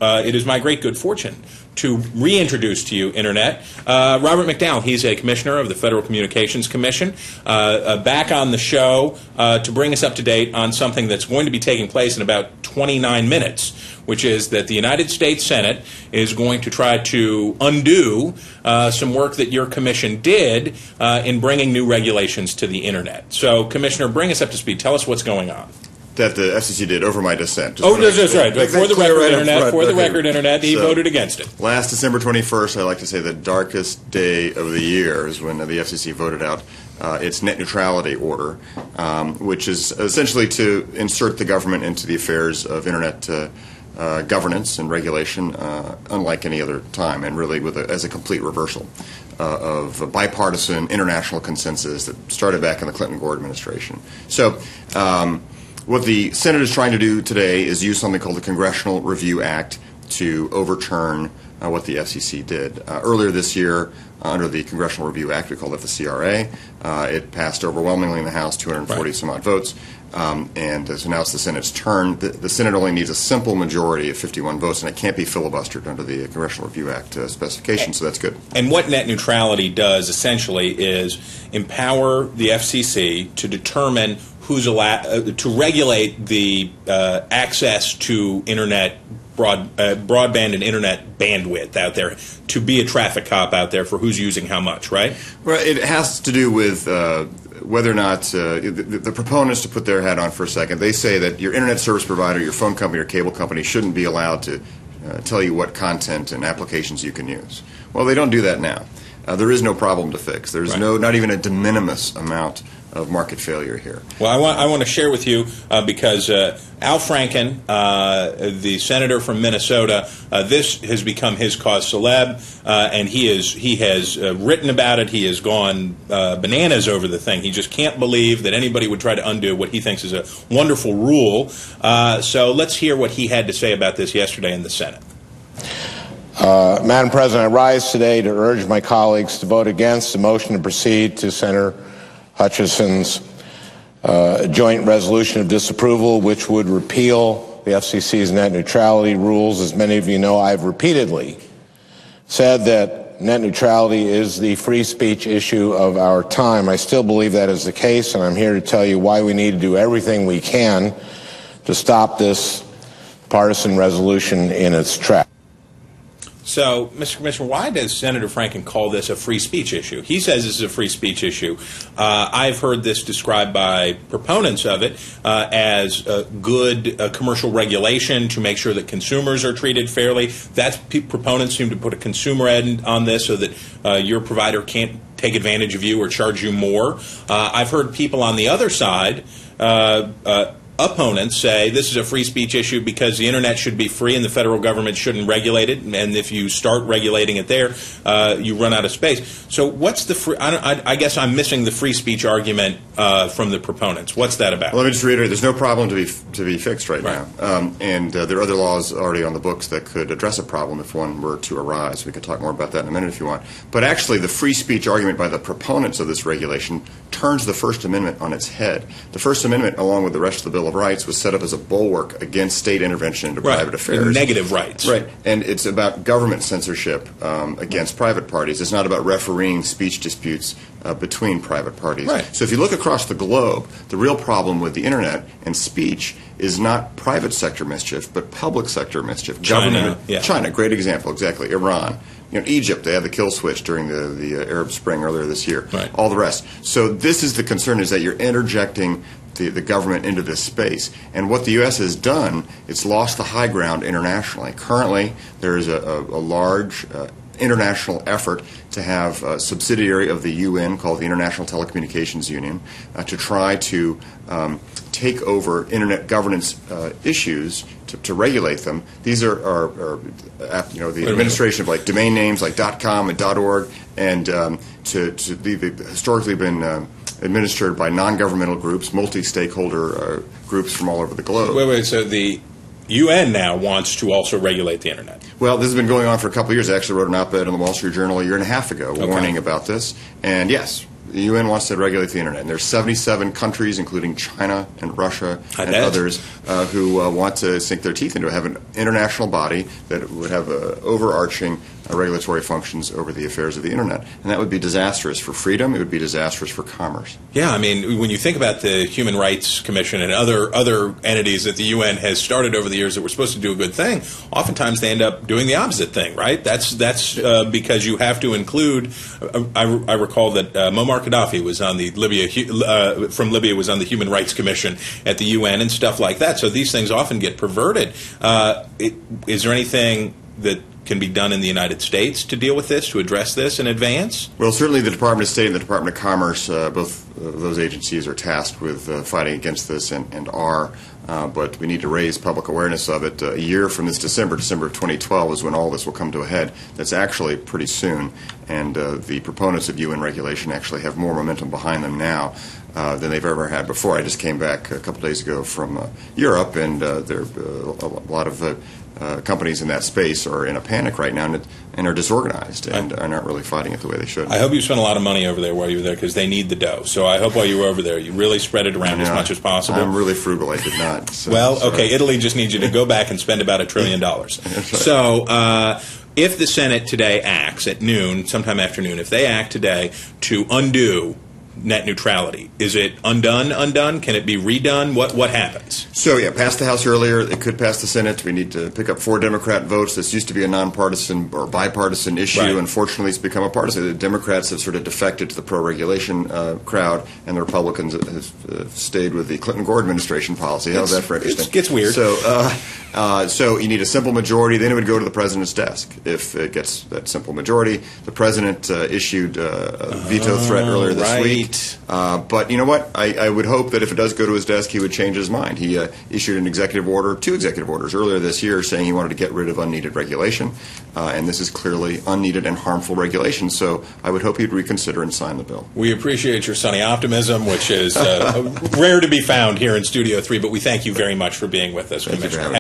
it is my great good fortune to reintroduce to you, Internet, Robert McDowell. He's a commissioner of the Federal Communications Commission, back on the show to bring us up to date on something that's going to be taking place in about 29 minutes, which is that the United States Senate is going to try to undo some work that your commission did in bringing new regulations to the Internet. So, Commissioner, bring us up to speed. Tell us what's going on. That the FCC did over my dissent. That's right. For the record, Internet, he voted against it. Last December 21st, I like to say the darkest day of the year is when the FCC voted out its net neutrality order, which is essentially to insert the government into the affairs of Internet governance and regulation unlike any other time, and really as a complete reversal of a bipartisan international consensus that started back in the Clinton-Gore administration. So what the Senate is trying to do today is use something called the Congressional Review Act to overturn what the FCC did. Earlier this year, under the Congressional Review Act, we called it the CRA, it passed overwhelmingly in the House, 240 some odd votes, and so now it's the Senate's turn. The Senate only needs a simple majority of 51 votes, and it can't be filibustered under the Congressional Review Act specifications, so that's good. And what net neutrality does, essentially, is empower the FCC to determine who's allowed to regulate the access to Internet broadband and Internet bandwidth out there, to be a traffic cop out there for who's using how much, right? Well, it has to do with whether or not the proponents, to put their hat on for a second, they say that your Internet service provider, your phone company or cable company shouldn't be allowed to tell you what content and applications you can use. Well, they don't do that now. There is no problem to fix. There's not even a de minimis amount of market failure here. Well, I want to share with you because Al Franken, the senator from Minnesota, this has become his cause celeb, and he has written about it. He has gone bananas over the thing. He just can't believe that anybody would try to undo what he thinks is a wonderful rule. So let's hear what he had to say about this yesterday in the Senate. Madam President, I rise today to urge my colleagues to vote against the motion to proceed to Senator Hutchison's joint resolution of disapproval, which would repeal the FCC's net neutrality rules. As many of you know, I've repeatedly said that net neutrality is the free speech issue of our time. I still believe that is the case, and I'm here to tell you why we need to do everything we can to stop this partisan resolution in its tracks. So, Mr. Commissioner, why does Senator Franken call this a free speech issue? He says this is a free speech issue. I've heard this described by proponents of it as good commercial regulation to make sure that consumers are treated fairly. Proponents seem to put a consumer end on this so that your provider can't take advantage of you or charge you more. I've heard people on the other side, opponents, say this is a free speech issue because the Internet should be free and the federal government shouldn't regulate it, and if you start regulating it there, you run out of space. So what's the free, I guess I'm missing the free speech argument from the proponents. What's that about? Well, let me just reiterate, there's no problem to be fixed right now. And there are other laws already on the books that could address a problem if one were to arise. We could talk more about that in a minute if you want. But actually, the free speech argument by the proponents of this regulation turns the First Amendment on its head. The First Amendment, along with the rest of the Bill of Rights, was set up as a bulwark against state intervention into private affairs. Negative rights. Right. And it's about government censorship against private parties. It's not about refereeing speech disputes between private parties. Right. So if you look across the globe, the real problem with the Internet and speech is not private sector mischief, but public sector mischief. China, great example, exactly. Iran. Egypt, they had the kill switch during the Arab Spring earlier this year. Right. All the rest. So this is the concern, is that you're interjecting the government into this space. And what the U.S. has done, it's lost the high ground internationally. Currently, there is a large international effort to have a subsidiary of the UN called the International Telecommunications Union to try to take over Internet governance issues to regulate them. These are the administration of like domain names like .com and .org, and they've historically been administered by non-governmental groups, multi-stakeholder groups from all over the globe. Wait, so the UN now wants to also regulate the Internet. Well, this has been going on for a couple of years. I actually wrote an op-ed in the Wall Street Journal a year and a half ago warning about this. And yes, the UN wants to regulate the internet, and there's 77 countries, including China and Russia and others, who want to sink their teeth into it, have an international body that would have overarching regulatory functions over the affairs of the internet, and that would be disastrous for freedom. It would be disastrous for commerce. Yeah, I mean, when you think about the Human Rights Commission and other entities that the UN has started over the years that were supposed to do a good thing, oftentimes they end up doing the opposite thing, right? That's because you have to include. I recall that Muammar Gaddafi was on the from Libya was on the Human Rights Commission at the UN and stuff like that. So these things often get perverted. Is there anything that can be done in the United States to deal with this, to address this in advance? Well, certainly the Department of State and the Department of Commerce, both of those agencies are tasked with fighting against this and are, but we need to raise public awareness of it. A year from this December of 2012 is when all this will come to a head. That's actually pretty soon, and the proponents of UN regulation actually have more momentum behind them now than they've ever had before. I just came back a couple days ago from Europe, and there are a lot of companies in that space are in a panic right now and are disorganized and are not really fighting it the way they should. I hope you spent a lot of money over there while you were there, because they need the dough. So I hope while you were over there you really spread it around as much as possible. I'm really frugal. I did not. So, well, okay, Italy just needs you to go back and spend about $1 trillion. Right. So if the Senate today acts at noon, sometime afternoon, if they act today to undo net neutrality, is it undone? Can it be redone? What happens? So, yeah, passed the House earlier. It could pass the Senate. We need to pick up 4 Democrat votes. This used to be a nonpartisan or bipartisan issue. Right. Unfortunately, it's become a partisan. The Democrats have sort of defected to the pro-regulation crowd, and the Republicans have stayed with the Clinton-Gore administration policy. How's that for interesting? It gets weird. So you need a simple majority. Then it would go to the president's desk if it gets that simple majority. The president issued a veto threat earlier this week. But you know what? I would hope that if it does go to his desk, he would change his mind. He issued an executive order, 2 executive orders earlier this year saying he wanted to get rid of unneeded regulation. And this is clearly unneeded and harmful regulation. So I would hope he'd reconsider and sign the bill. We appreciate your sunny optimism, which is rare to be found here in Studio 3, but we thank you very much for being with us, Commissioner.